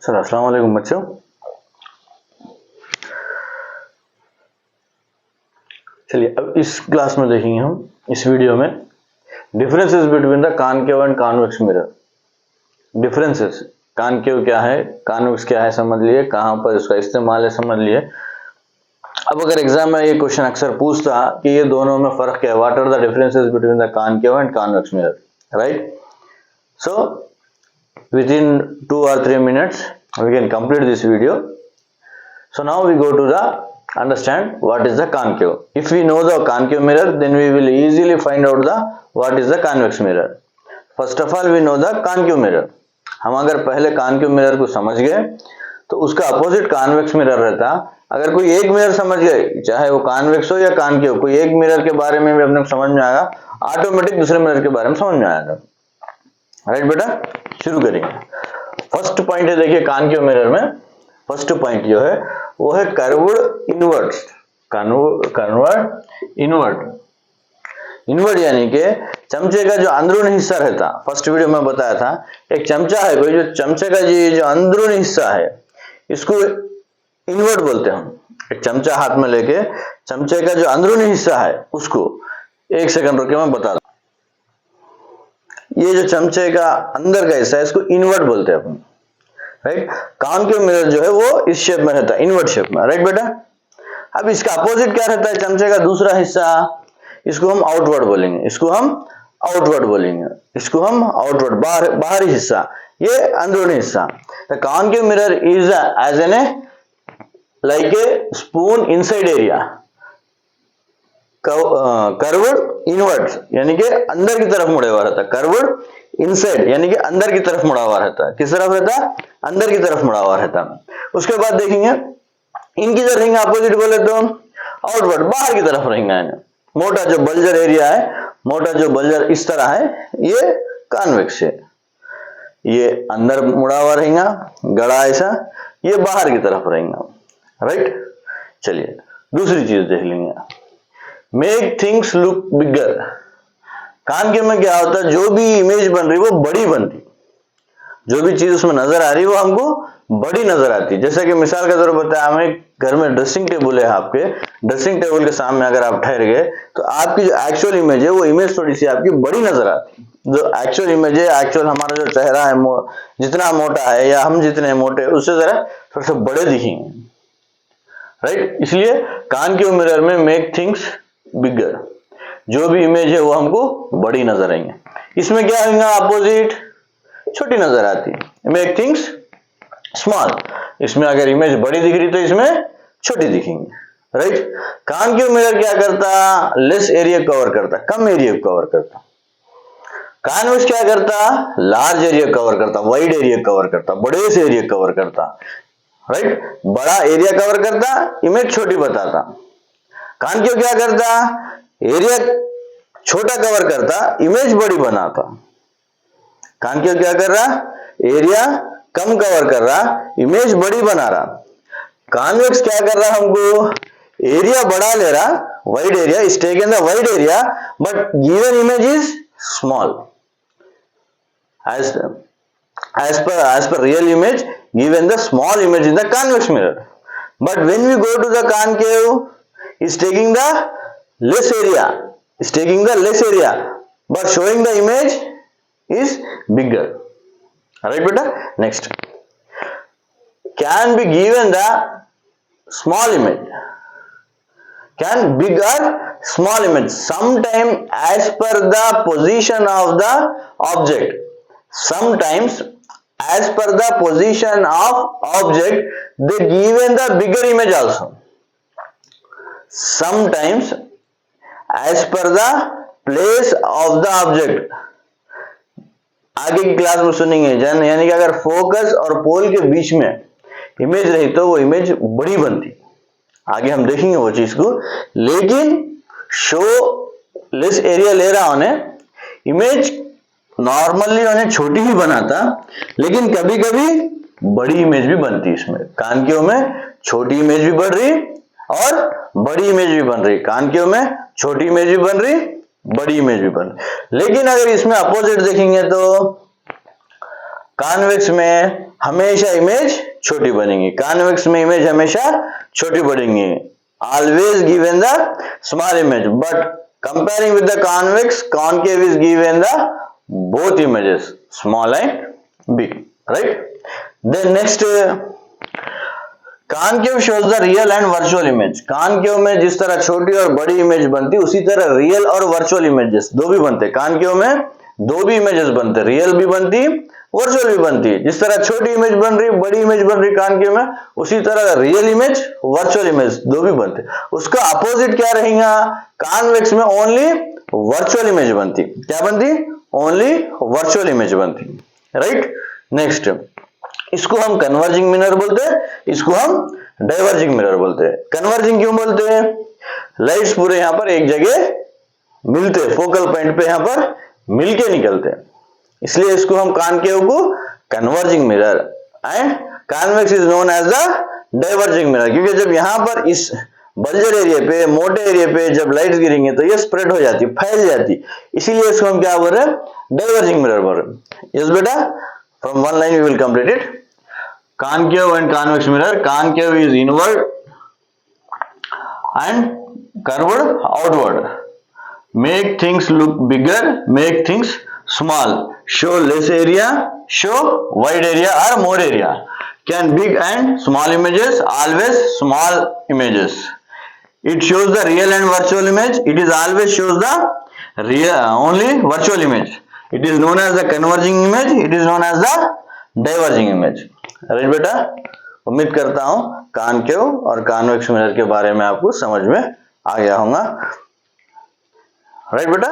Sir अस्सलाम वालेकुम बच्चों। चलिए अब इस क्लास में देखेंगे हम इस वीडियो में differences between the concave and convex mirror. Differences, concave क्या है, कॉन्वेक्स क्या है समझ लिए, कहाँ पर इसका इस्तेमाल है समझ लिए। अब अगर एग्जाम में ये क्वेश्चन अक्सर पूछता कि ये दोनों में फर्क क्या है, what are the differences between the concave and convex mirror, right. So within 2 or 3 minutes we can complete this video. So now we go to the understand what is the concave. If we know the concave mirror, then we will easily find out the what is the convex mirror. First of all we know the concave mirror. हम अगर पहले concave mirror को समझ गए तो उसका opposite convex mirror रहता। अगर कोई एक मिरर समझ गए, चाहे वो कॉन्वेक्स हो या कॉनकेव, कोई एक मिरर के बारे में भी अपने को समझ में आएगा, ऑटोमेटिक दूसरे मिरर के बारे में समझ में आएगा, राइट बेटा। शुरू करेंगे। फर्स्ट पॉइंट है, देखिए कॉनकेव मिरर में फर्स्ट पॉइंट जो है वो है कर्व्ड इनवर्ट। कन्वर्ट इनवर्ट यानी कि चमचे का जो अंदरूनी हिस्सा रहता, फर्स्ट वीडियो में बताया था, एक चमचा है कोई, जो चमचे का जो अंदरूनी हिस्सा है इसको इनवर्ट बोलते हैं हम। एक चमचा हाथ में लेके चमचे का जो अंदरूनी हिस्सा है उसको, एक सेकंड रुके मैं बता दूं। ये जो चमचे का अंदर का हिस्सा है इसको इनवर्ट बोलते हैं अपन, राइट। कॉनकेव मिरर जो है वो इस शेप में रहता है, इनवर्ट शेप में, राइट बेटा। अब इसका अपोजिट क्या रहता है, चमचे का दूसरा हिस्सा, इसको हम आउटवर्ड बोलेंगे, इसको हम आउटवर्ड बोलेंगे, इसको हम आउटवर्ड, बाहरी हिस्सा, ये अंदरूनी हिस्सा। The concave mirror is as an a like a spoon inside area, curved invert यानी कि अंदर की तरफ मुड़ा हुआ रहता है, कर्व्ड इनसाइड यानी कि अंदर की तरफ मुड़ा हुआ रहता है। किस तरफ रहता है, अंदर की तरफ मुड़ा हुआ रहता है। उसके बाद देखेंगे इनकी जो रहेंगे अपोजिट बोले तो आउटवर्ड, बाहर की तरफ रहेंगे। मोटा जो बल्जर एरिया है, मोटा जो बल्जर इस तरह है, ये कॉन्वेक्स है, ये अंदर मुड़ा हुआ रहेगा, गड़ा ऐसा, ये बाहर की तरफ रहेगा, राइट। चलिए दूसरी चीज देख लेंगे, make things look bigger. Concave में क्या होता है, जो भी इमेज बन रही है वो बड़ी बनती, जो भी चीज उसमें नजर आ रही है वो हमको बड़ी नजर आती है। जैसे कि मिसाल का तौर पर बताया, हमें घर में ड्रेसिंग टेबल है, आपके ड्रेसिंग टेबल के सामने अगर आप ठहर गए तो आपकी जो एक्चुअल इमेज है वो इमेज थोड़ी सी आपकी बड़ी नजर आती है। जो एक्चुअल इमेज है, एक्चुअल हमारा जो चेहरा है जितना मोटा है या हम जितने मोटे, उससे जरा थोड़े से बड़े दिखेंगे, राइट। इसलिए कॉनकेव मिरर में मेक थिंग्स बिगर, जो भी इमेज है वो हमको बड़ी नजर आएंगे। इसमें क्या होगा, अपोजिट छोटी नजर आती है, मेक थिंग्स स्मॉल। इसमें अगर इमेज बड़ी दिख रही तो इसमें छोटी दिखेंगी, राइट। कॉनकेव मिरर क्या करता, लेस एरिया कवर करता, कम एरिया कवर करता। कॉन्वेक्स क्या करता, लार्ज एरिया कवर करता, वाइड एरिया कवर करता, बड़े से एरिया कवर करता, राइट। बड़ा एरिया कवर करता, इमेज छोटी बताता। कॉनकेव क्या करता, एरिया छोटा कवर करता, इमेज बड़ी बनाता। कॉनकेव क्या कर रहा, एरिया कम कवर कर रहा, इमेज बड़ी बना रहा। कॉन्वेक्स क्या कर रहा, हमको एरिया बड़ा ले रहा, wide area, is taken the wide area but given image is small as per real image, given the small image in the convex mirror. But when we go to the concave, is taking the less area, but showing the image is bigger, right beta. Next, can be given the small image, can big or small image, sometime as per the position of the object, sometimes as per the position of object they given the bigger image also, sometimes as per the place of the object। आगे की class में सुनेंगे यानी कि अगर focus और पोल के बीच में इमेज रही तो वो इमेज बड़ी बनती, आगे हम देखेंगे वो चीज को। लेकिन शो लेस एरिया ले रहा उन्हें, इमेज नॉर्मली उन्हें छोटी ही बनाता, लेकिन कभी कभी बड़ी इमेज भी बनती। इसमें कॉनकेव में छोटी इमेज भी बन रही और बड़ी इमेज भी बन रही, कॉनकेव में छोटी इमेज भी बन रही, बड़ी इमेज भी बन रही। लेकिन अगर इसमें अपोजिट देखेंगे तो कॉन्वेक्स में हमेशा इमेज छोटी बनेंगी, कॉन्वेक्स में इमेज हमेशा छोटी बनेंगी, always given the small image, but comparing with the convex concave is given the both images small and big, right. Then next, concave shows the real and virtual image. Concave में जिस तरह छोटी और बड़ी image बनती उसी तरह real और वर्चुअल इमेजेस दो भी बनते। कॉनकेव में दो भी इमेजेस बनते, रियल भी बनती, वर्चुअल भी बनती। जिस तरह छोटी इमेज बन रही, बड़ी इमेज बन रही कॉनकेव में, उसी तरह रियल इमेज, वर्चुअल इमेज दो भी बनते। उसका अपोजिट क्या रहेगा, कॉन्वेक्स में ओनली वर्चुअल इमेज बनती। क्या बनती? ओनली वर्चुअल इमेज बनती, राइट। नेक्स्ट, इसको हम कन्वर्जिंग मिरर बोलते हैं, इसको हम डाइवर्जिंग मिरर बोलते हैं। कन्वर्जिंग क्यों बोलते हैं? लाइट्स पूरे यहां पर एक जगह मिलते, फोकल पॉइंट पे यहां पर मिलके निकलते हैं, इसलिए इसको हम कॉनकेव को converging mirror and convex is known as the diverging mirror. क्योंकि जब यहां पर इस बल्जर एरिया पे, मोटे एरिया पे जब लाइट्स गिरेंगे तो ये स्प्रेड हो जाती, फैल जाती, इसीलिए इसको हम क्या बोल रहे हैं? डाइवर्जिंग मिरर बोल रहे हैं। यस बेटा, from one line we will complete it. concave and convex mirror, concave is inward and curved outward, make things look bigger, make things small, show less area, show wide area or more area, can big and small images, always small images, it shows the real and virtual image, it is always shows the real only virtual image, it is known as the converging image, it is known as the diverging image. Right बेटा, उम्मीद करता हूं concave और convex mirror के बारे में आपको समझ में आ गया होगा। राइट बेटा,